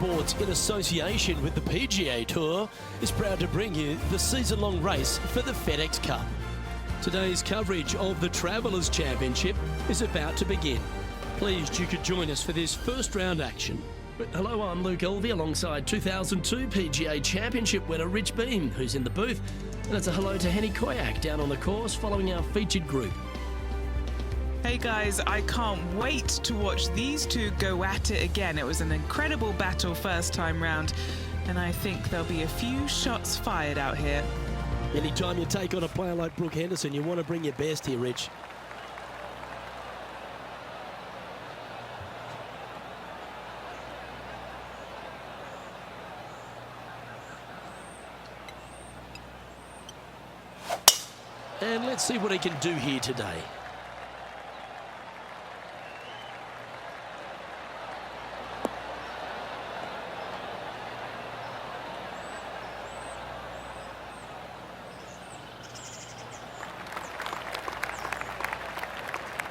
Motorsports, in association with the PGA Tour, is proud to bring you the season-long race for the FedEx Cup. Today's coverage of the Travelers Championship is about to begin. Pleased you could join us for this first round action. But hello, I'm Luke Elvey alongside 2002 PGA Championship winner Rich Beam, who's in the booth. And it's a hello to Henny Koyak down on the course following our featured group. Hey guys, I can't wait to watch these two go at it again. It was an incredible battle first time round, and I think there'll be a few shots fired out here. Anytime you take on a player like Brooke Henderson, you want to bring your best here, Rich. And let's see what he can do here today.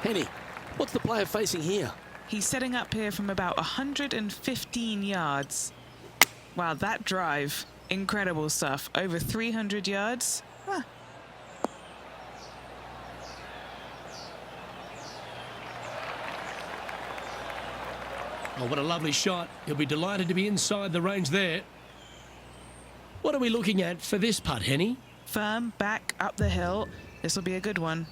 Henny, what's the player facing here? He's setting up here from about 115 yards. Wow, that drive. Incredible stuff. Over 300 yards. Huh. Oh, what a lovely shot. He'll be delighted to be inside the range there. What are we looking at for this putt, Henny? Firm, back, up the hill. This will be a good one.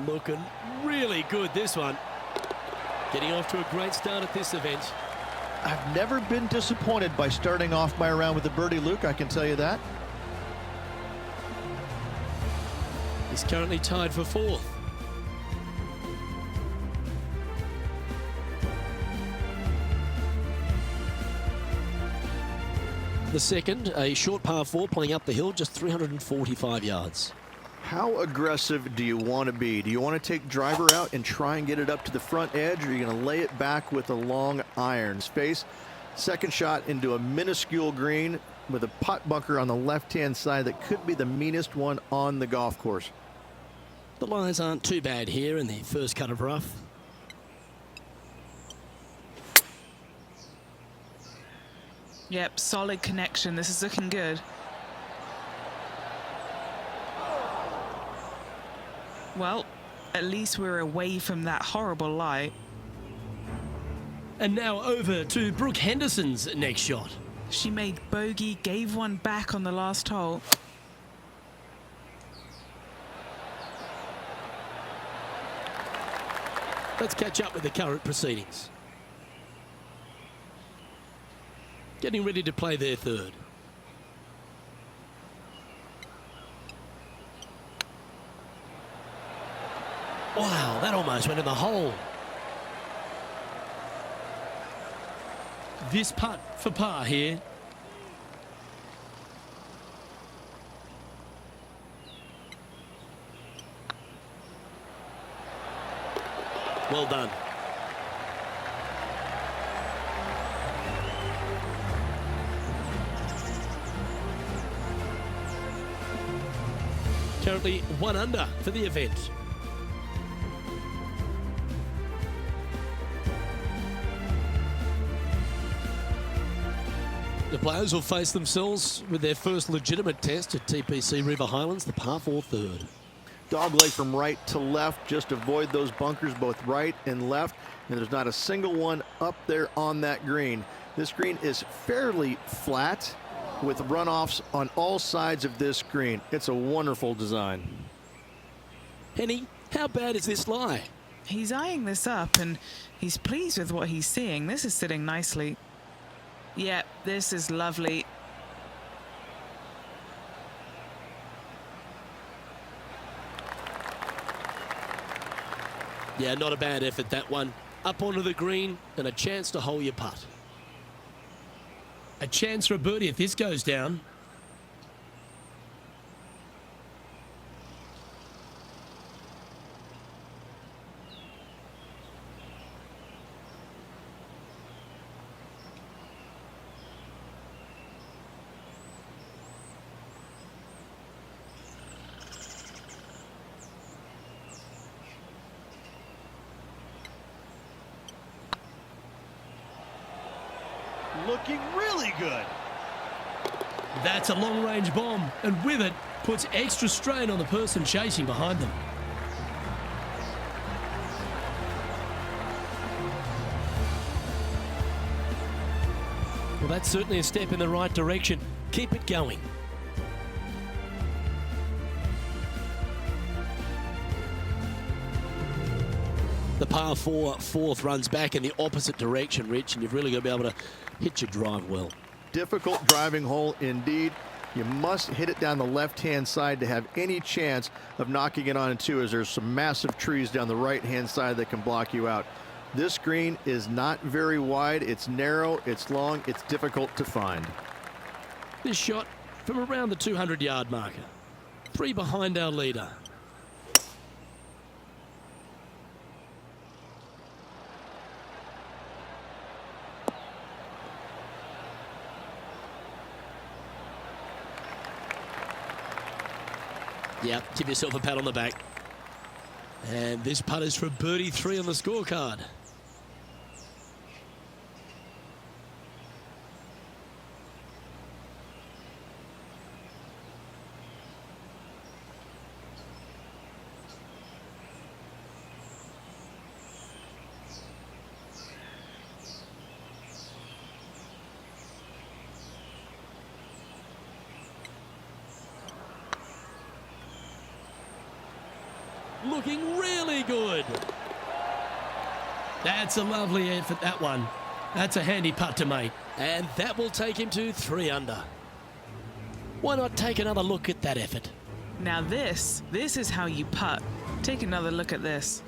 Looking really good, this one. Getting off to a great start at this event. I've never been disappointed by starting off my round with a birdie, Luke, I can tell you that. He's currently tied for fourth. The second, a short par 4 playing up the hill, just 345 yards. How aggressive do you want to be? Do you want to take driver out and try and get it up to the front edge, or are you going to lay it back with a long iron? Space, second shot into a minuscule green with a putt bunker on the left-hand side that could be the meanest one on the golf course. The lies aren't too bad here in the first cut of rough. Yep, solid connection. This is looking good. Well, at least we're away from that horrible light. And now over to Brooke Henderson's next shot. She made bogey, gave one back on the last hole. Let's catch up with the current proceedings. Getting ready to play their third. Wow, that almost went in the hole. This putt for par here. Well done. Currently 1 under for the event. The players will face themselves with their first legitimate test at TPC River Highlands, the par 4 third. Dogleg from right to left, just avoid those bunkers both right and left, and there's not a single one up there on that green. This green is fairly flat with runoffs on all sides of this green. It's a wonderful design. Henny, how bad is this lie? He's eyeing this up and he's pleased with what he's seeing. This is sitting nicely. Yeah, this is lovely. Yeah, not a bad effort, that one. Up onto the green and a chance to hole your putt. A chance for a birdie if this goes down. looking really good. That's a long-range bomb, and with it, puts extra strain on the person chasing behind them. Well, that's certainly a step in the right direction. Keep it going. The par 4 fourth runs back in the opposite direction, Rich, and you've really got to be able to hit your drive well. Difficult driving hole indeed. You must hit it down the left-hand side to have any chance of knocking it on in two, as there's some massive trees down the right-hand side that can block you out. This green is not very wide. It's narrow, it's long, it's difficult to find. This shot from around the 200-yard marker. 3 behind our leader. Yeah, give yourself a pat on the back. And this putt is for birdie 3 on the scorecard. Looking really good. That's a lovely effort, that one. That's a handy putt to make. And that will take him to 3 under. Why not take another look at that effort? Now this is how you putt. Take another look at this.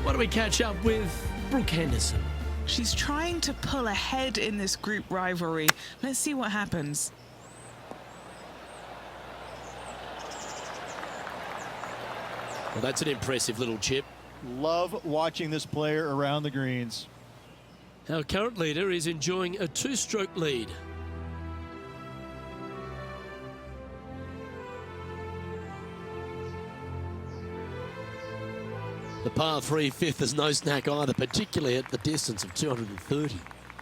Why don't we catch up with Brooke Henderson? She's trying to pull ahead in this group rivalry. Let's see what happens. Well, that's an impressive little chip. Love watching this player around the greens. Our current leader is enjoying a 2-stroke lead. The par 3 fifth is no snack either, particularly at the distance of 230.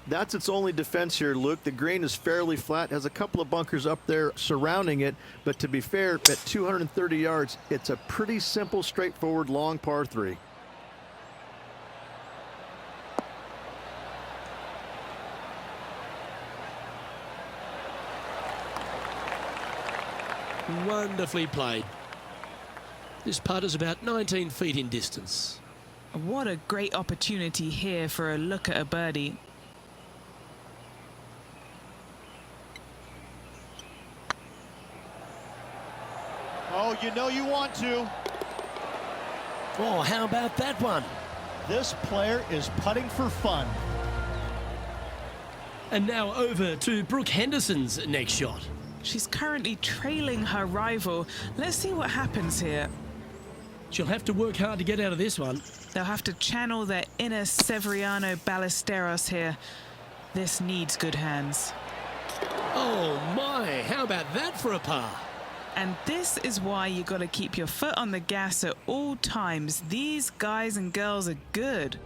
That's its only defense here, Luke. The green is fairly flat, has a couple of bunkers up there surrounding it, but to be fair, at 230 yards, it's a pretty simple, straightforward, long par 3. Wonderfully played. This putt is about 19 feet in distance. What a great opportunity here for a look at a birdie. Oh, you know you want to. Oh, how about that one? This player is putting for fun. And now over to Brooke Henderson's next shot. She's currently trailing her rival. Let's see what happens here. She'll have to work hard to get out of this one. They'll have to channel their inner Severiano Ballesteros here. This needs good hands. Oh my, how about that for a par? And this is why you got to keep your foot on the gas at all times. These guys and girls are good.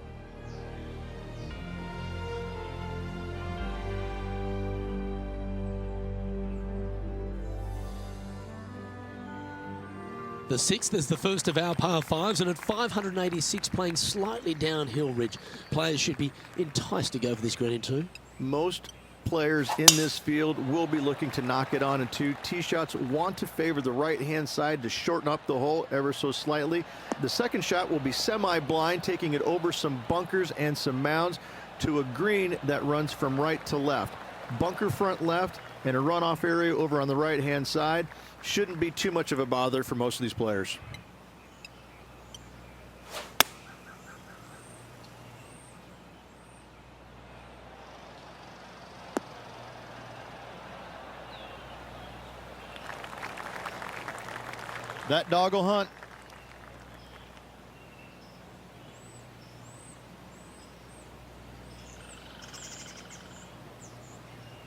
The 6th is the first of our par 5s, and at 586 playing slightly downhill, Rich, players should be enticed to go for this green in 2. Most players in this field will be looking to knock it on in 2. Tee shots want to favor the right-hand side to shorten up the hole ever so slightly. The second shot will be semi-blind, taking it over some bunkers and some mounds to a green that runs from right to left. Bunker front left and a runoff area over on the right-hand side. Shouldn't be too much of a bother for most of these players. That dog will hunt.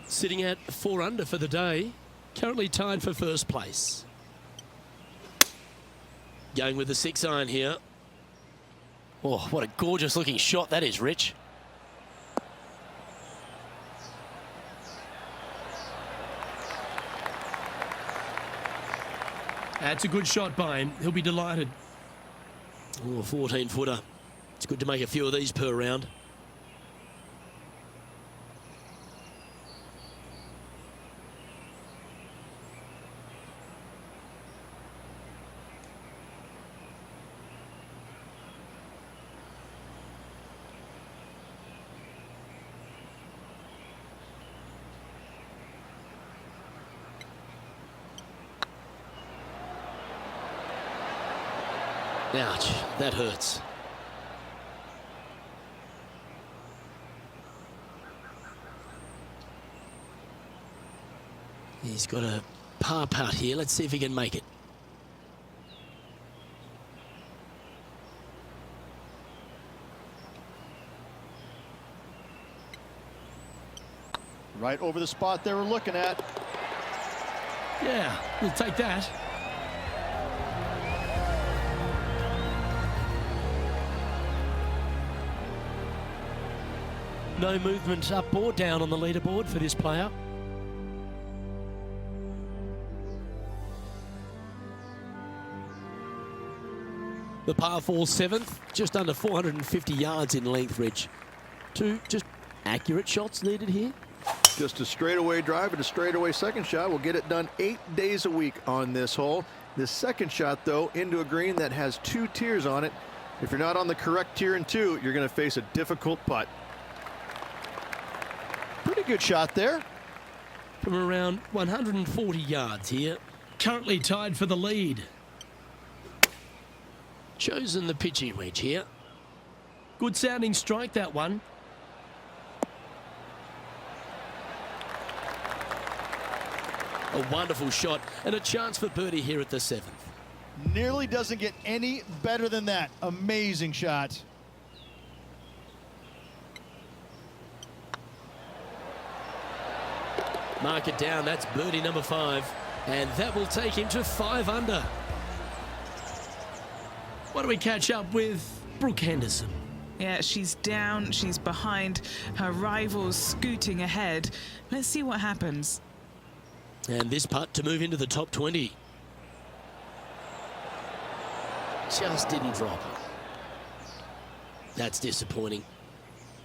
Sitting at 4 under for the day. Currently tied for first place. Going with the 6-iron here. Oh, what a gorgeous looking shot that is, Rich. That's a good shot by him. He'll be delighted. Oh, 14-footer. It's good to make a few of these per round. Ouch, that hurts. He's got a par putt here. Let's see if he can make it. Right over the spot they were looking at. Yeah, we'll take that. No movement up or down on the leaderboard for this player. The par 4 7th, just under 450 yards in length, Rich. Two just accurate shots needed here. Just a straightaway drive and a straightaway second shot will get it done 8 days a week on this hole. This second shot, though, into a green that has 2 tiers on it. If you're not on the correct tier in 2, you're going to face a difficult putt. Pretty good shot there. From around 140 yards here. Currently tied for the lead. Chosen the pitching wedge here. Good sounding strike, that one. A wonderful shot and a chance for birdie here at the 7th. Nearly doesn't get any better than that. Amazing shot. Mark it down, that's birdie number 5. And that will take him to 5 under. What do we catch up with Brooke Henderson? Yeah, she's down, she's behind, her rivals scooting ahead. Let's see what happens. And this putt to move into the top 20. Just didn't drop. That's disappointing.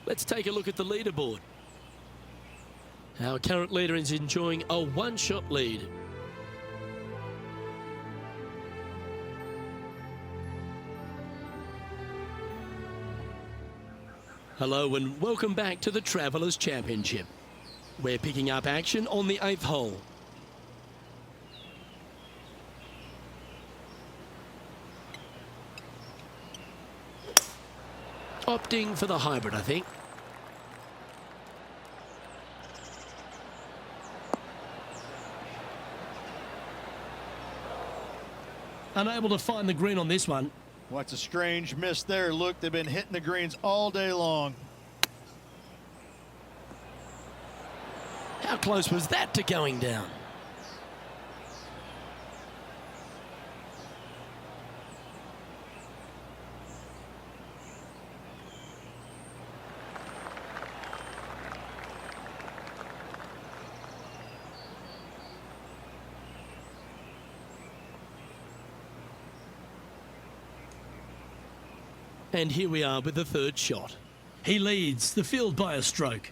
Let's take a look at the leaderboard. Our current leader is enjoying a 1-shot lead. Hello and welcome back to the Travelers Championship. We're picking up action on the 8th hole. Opting for the hybrid, I think. Unable to find the green on this one. What's a strange miss there. Look, they've been hitting the greens all day long. How close was that to going down? And here we are with the 3rd shot. He leads the field by a stroke.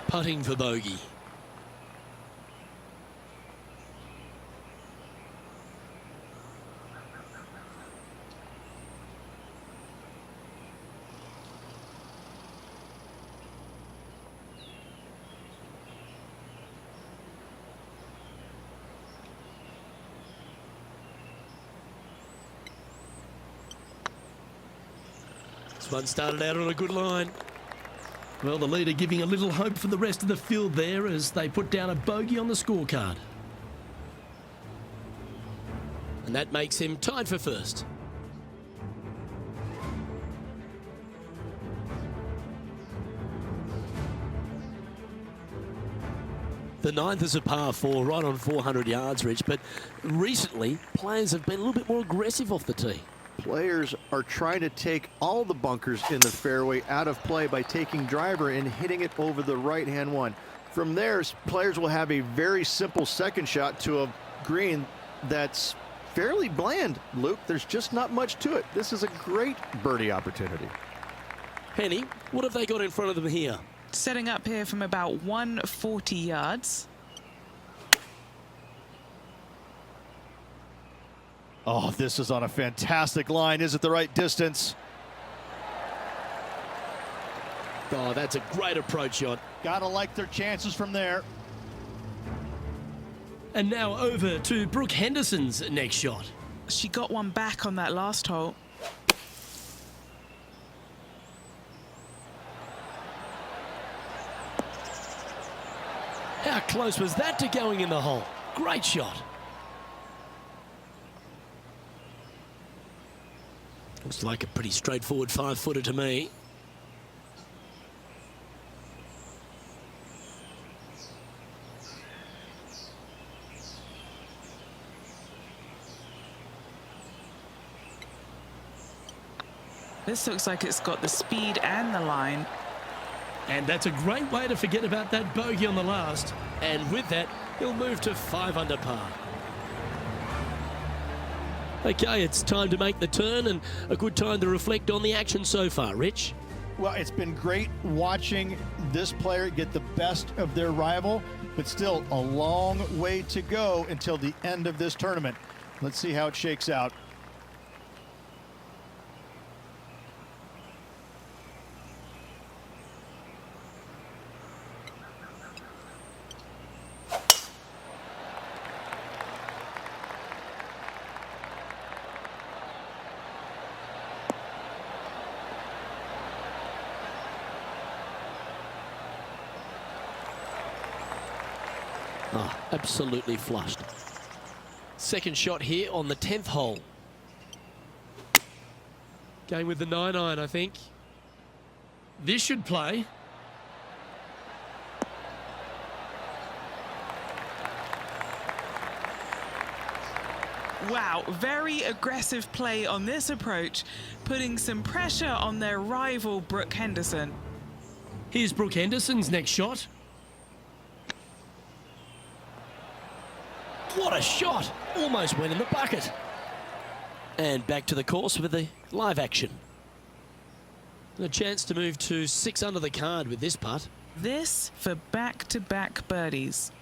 Putting for bogey. This one started out on a good line. Well, the leader giving a little hope for the rest of the field there as they put down a bogey on the scorecard. And that makes him tied for first. The ninth is a par 4, right on 400 yards, Rich, but recently players have been a little bit more aggressive off the tee. Players are trying to take all the bunkers in the fairway out of play by taking driver and hitting it over the right-hand one. From there, players will have a very simple second shot to a green that's fairly bland, Luke. There's just not much to it. This is a great birdie opportunity. Henny, what have they got in front of them here? Setting up here from about 140 yards. Oh, this is on a fantastic line. Is it the right distance? Oh, that's a great approach shot. Gotta like their chances from there. And now over to Brooke Henderson's next shot. She got one back on that last hole. How close was that to going in the hole? Great shot. Looks like a pretty straightforward 5-footer to me. This looks like it's got the speed and the line. And that's a great way to forget about that bogey on the last. And with that, he'll move to 5 under par. Okay, it's time to make the turn and a good time to reflect on the action so far, Rich. Well, it's been great watching this player get the best of their rival, but still a long way to go until the end of this tournament. Let's see how it shakes out. Oh, absolutely flushed. Second shot here on the 10th hole. Going with the 9-iron, I think. This should play. Wow, very aggressive play on this approach, putting some pressure on their rival, Brooke Henderson. Here's Brooke Henderson's next shot. What a shot! Almost went in the bucket. And back to the course with the live action. A chance to move to 6 under the card with this putt. This for back-to-back birdies.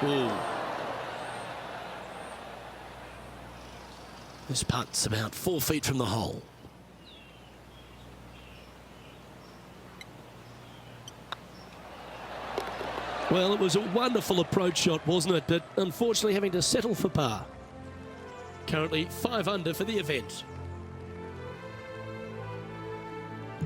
Ooh. This putt's about 4 feet from the hole. Well, it was a wonderful approach shot, wasn't it? But unfortunately having to settle for par. Currently 5 under for the event.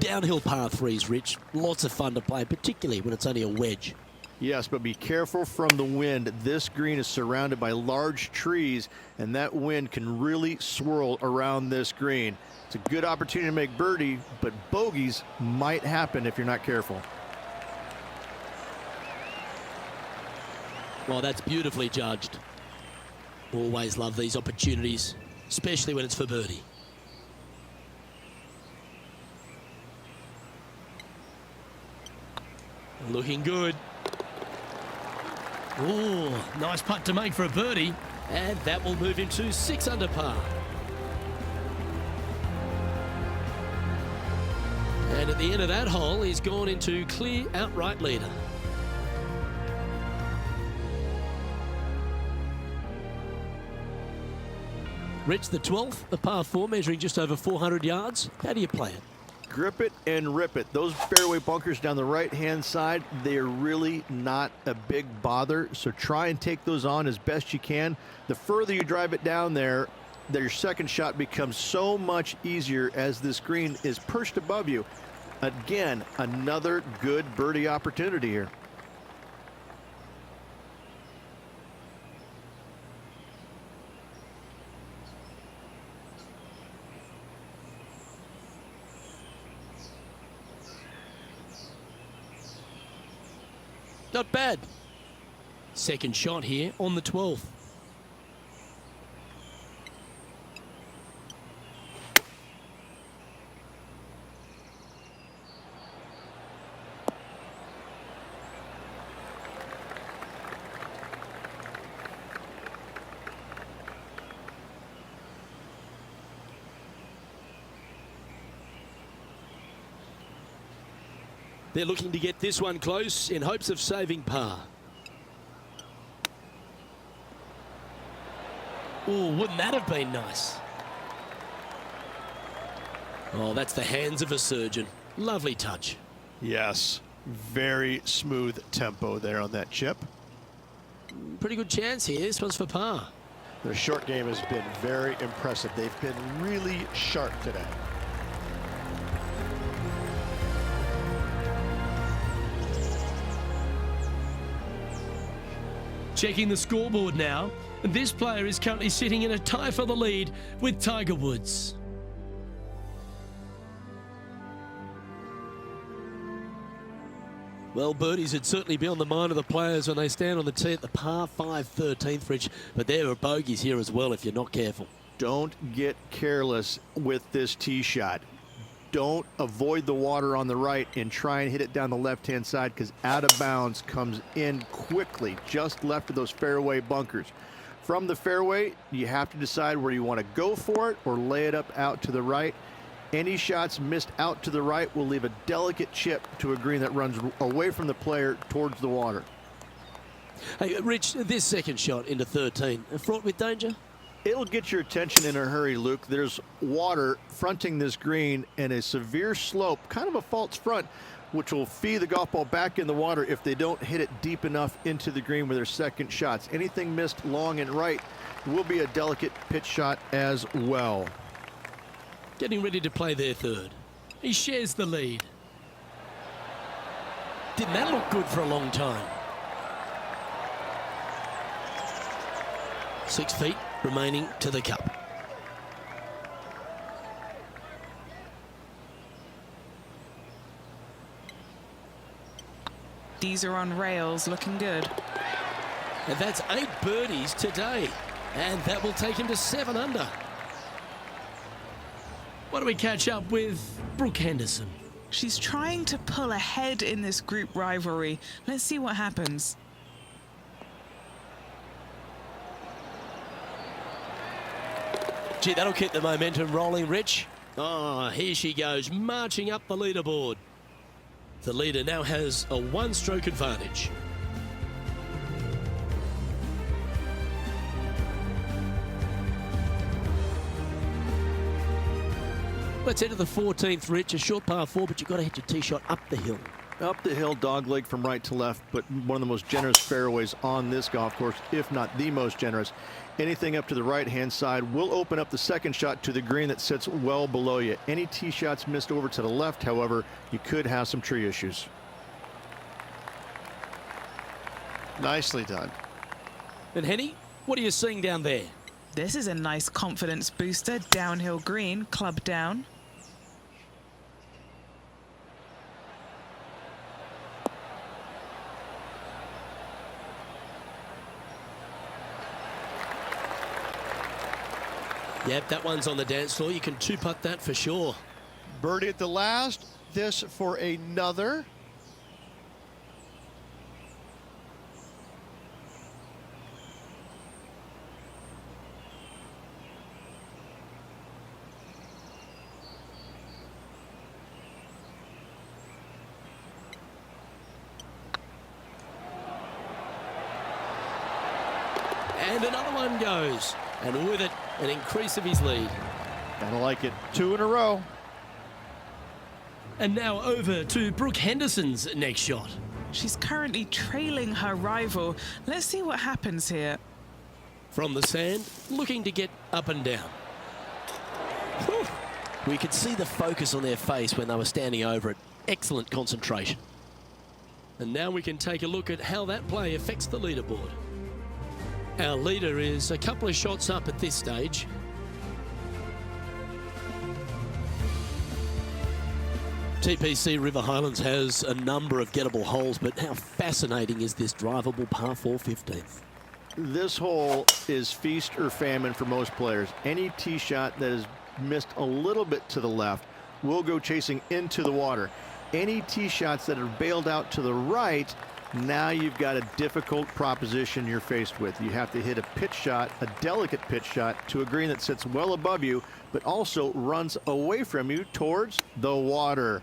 Downhill par 3s, Rich. Lots of fun to play, particularly when it's only a wedge. Yes, but be careful from the wind. This green is surrounded by large trees, and that wind can really swirl around this green. It's a good opportunity to make birdie, but bogeys might happen if you're not careful. Well, that's beautifully judged. Always love these opportunities, especially when it's for birdie. Looking good. Ooh, nice putt to make for a birdie. And that will move him to 6 under par. And at the end of that hole, he's gone into clear outright leader. Rich, the 12th, a par 4 measuring just over 400 yards. How do you play it? grip it and rip it. Those fairway bunkers down the right-hand side, they are really not a big bother, so try and take those on as best you can. The further you drive it down there, your second shot becomes so much easier as this green is perched above you. Again, another good birdie opportunity here. Not bad. Second shot here on the 12th. They're looking to get this one close in hopes of saving par. Oh, wouldn't that have been nice? Oh, that's the hands of a surgeon. Lovely touch. Yes, very smooth tempo there on that chip. Pretty good chance here. This one's for par. Their short game has been very impressive. They've been really sharp today. Checking the scoreboard now, and this player is currently sitting in a tie for the lead with Tiger Woods. Well, birdies would certainly be on the mind of the players when they stand on the tee at the par 5 13th, Rich, but there are bogeys here as well if you're not careful. Don't get careless with this tee shot. Don't avoid the water on the right and try and hit it down the left-hand side, because out of bounds comes in quickly, just left of those fairway bunkers. From the fairway, you have to decide where you want to go for it or lay it up out to the right. Any shots missed out to the right will leave a delicate chip to a green that runs away from the player towards the water. Hey, Rich, this second shot into 13, fraught with danger? It'll get your attention in a hurry, Luke. There's water fronting this green and a severe slope, kind of a false front, which will feed the golf ball back in the water if they don't hit it deep enough into the green with their second shots. Anything missed long and right will be a delicate pitch shot as well. Getting ready to play their third. He shares the lead. Didn't that look good for a long time? 6 feet remaining to the cup. These are on rails, looking good. And that's 8 birdies today. And that will take him to 7 under. Why don't we catch up with Brooke Henderson? She's trying to pull ahead in this group rivalry. Let's see what happens. Gee, that'll keep the momentum rolling, Rich. Oh, here she goes, marching up the leaderboard. The leader now has a 1-stroke advantage. Let's head to the 14th, Rich. A short par 4, but you've got to hit your tee shot up the hill. Up the hill, dogleg from right to left, but one of the most generous fairways on this golf course, if not the most generous. Anything up to the right-hand side will open up the second shot to the green that sits well below you. Any tee shots missed over to the left, however, you could have some tree issues. Nicely done. And Henny, what are you seeing down there? This is a nice confidence booster. Downhill green, club down. Yep, that one's on the dance floor. You can 2-putt that for sure. Birdie at the last. This for another. And another one goes. And with it, an increase of his lead. Gotta like it. 2 in a row. And now over to Brooke Henderson's next shot. She's currently trailing her rival. Let's see what happens here. From the sand, looking to get up and down. Whew. We could see the focus on their face when they were standing over it. Excellent concentration. And now we can take a look at how that play affects the leaderboard. Our leader is a couple of shots up at this stage. TPC River Highlands has a number of gettable holes, but how fascinating is this drivable par 4 15th? This hole is feast or famine for most players. Any tee shot that is missed a little bit to the left will go chasing into the water. Any tee shots that are bailed out to the right, now you've got a difficult proposition you're faced with. You have to hit a pitch shot, a delicate pitch shot, to a green that sits well above you, but also runs away from you towards the water.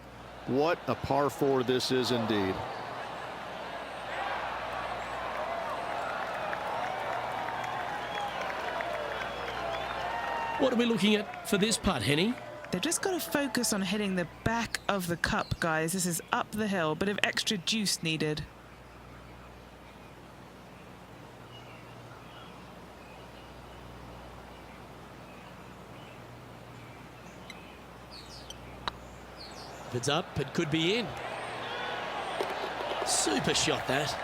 What a par 4 this is indeed. What are we looking at for this putt, Henny? They've just got to focus on hitting the back of the cup, guys. This is up the hill, bit of extra juice needed. If it's up, it could be in. Super shot, that.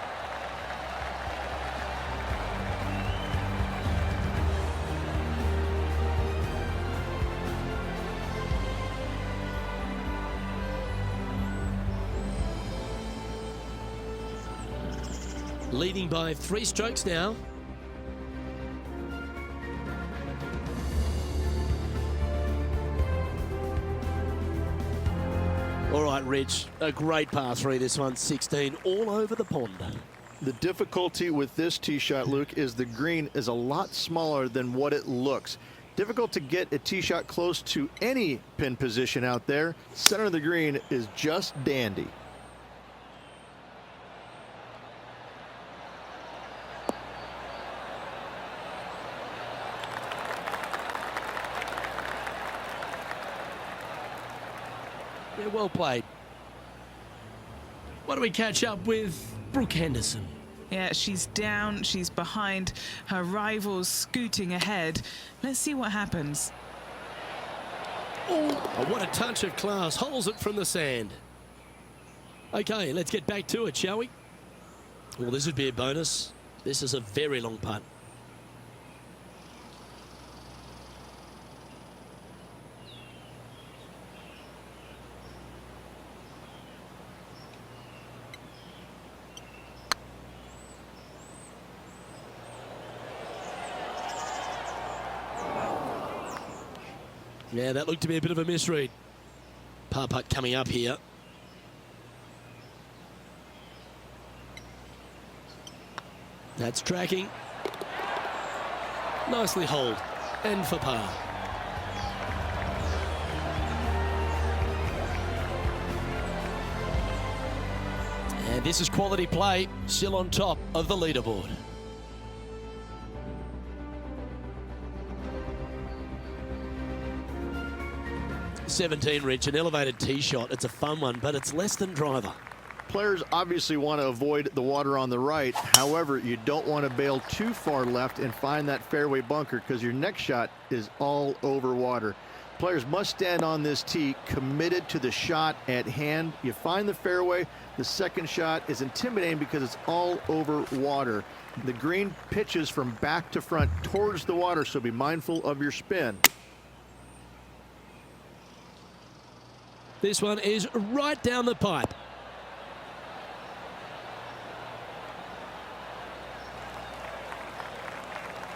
Leading by 3 strokes now. All right, Rich, a great par 3 this one, 16, all over the pond. The difficulty with this tee shot, Luke, is the green is a lot smaller than what it looks. Difficult to get a tee shot close to any pin position out there. Center of the green is just dandy. Yeah, well played. Why don't we catch up with Brooke Henderson? Yeah, she's down, she's behind, her rival's scooting ahead. Let's see what happens. Oh, what a touch of class. Holds it from the sand. Okay, let's get back to it, shall we? Well, this would be a bonus. This is a very long putt. Yeah, that looked to be a bit of a misread. Par putt coming up here. That's tracking. Nicely holed. And for par. And this is quality play. Still on top of the leaderboard. 17, Rich, an elevated tee shot. It's a fun one, but it's less than driver. Players obviously want to avoid the water on the right. However, you don't want to bail too far left and find that fairway bunker, because your next shot is all over water. Players must stand on this tee committed to the shot at hand. You find the fairway. The second shot is intimidating because it's all over water. The green pitches from back to front towards the water, so be mindful of your spin. This one is right down the pipe.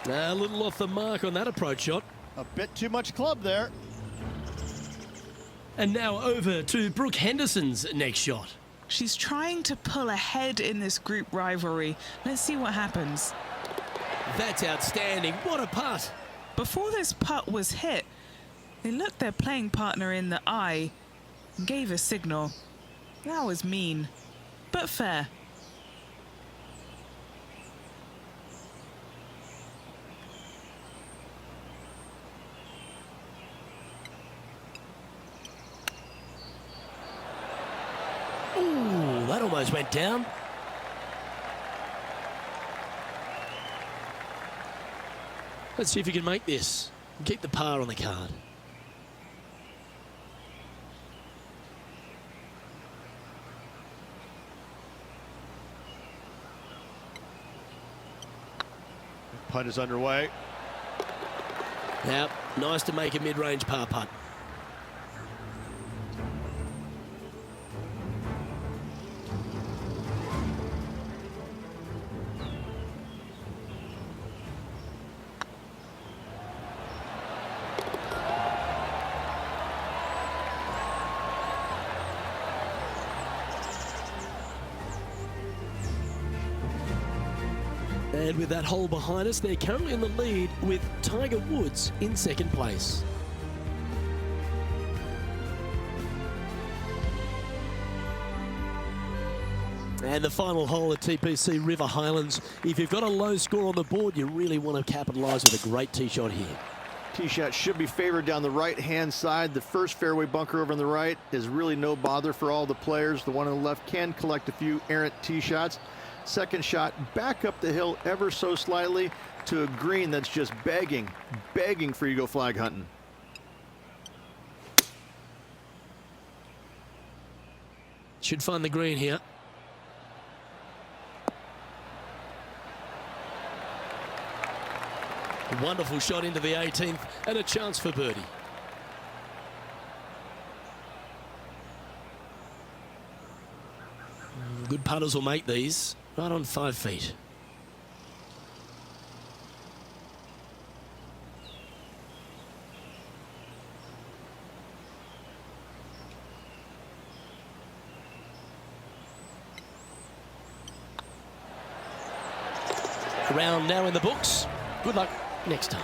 A little off the mark on that approach shot. A bit too much club there. And now over to Brooke Henderson's next shot. She's trying to pull ahead in this group rivalry. Let's see what happens. That's outstanding. What a putt. Before this putt was hit, they looked their playing partner in the eye and gave a signal. That was mean, but fair. those went down. Let's see if you can make this and keep the par on the card. Putt is underway. Now, nice to make a mid-range par putt. And with that hole behind us, they're currently in the lead with Tiger Woods in second place. And the final hole at TPC River Highlands. If you've got a low score on the board, you really want to capitalise with a great tee shot here. Tee shot should be favored down the right-hand side. The first fairway bunker over on the right is really no bother for all the players. The one on the left can collect a few errant tee shots. Second shot back up the hill ever so slightly to a green that's just begging for you to go flag hunting. Should find the green here. A wonderful shot into the 18th and a chance for birdie. Good putters will make these. Right on 5 feet. Round now in the books. Good luck next time.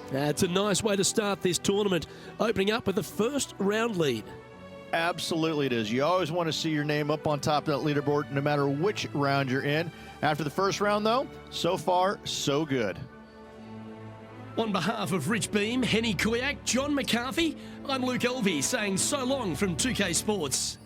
It's a nice way to start this tournament, opening up with the first round lead. Absolutely it is. You always want to see your name up on top of that leaderboard, no matter which round you're in. After the first round, though, so far, so good. On behalf of Rich Beam, Henny Kuyak, John McCarthy, I'm Luke Elvey saying so long from 2K Sports.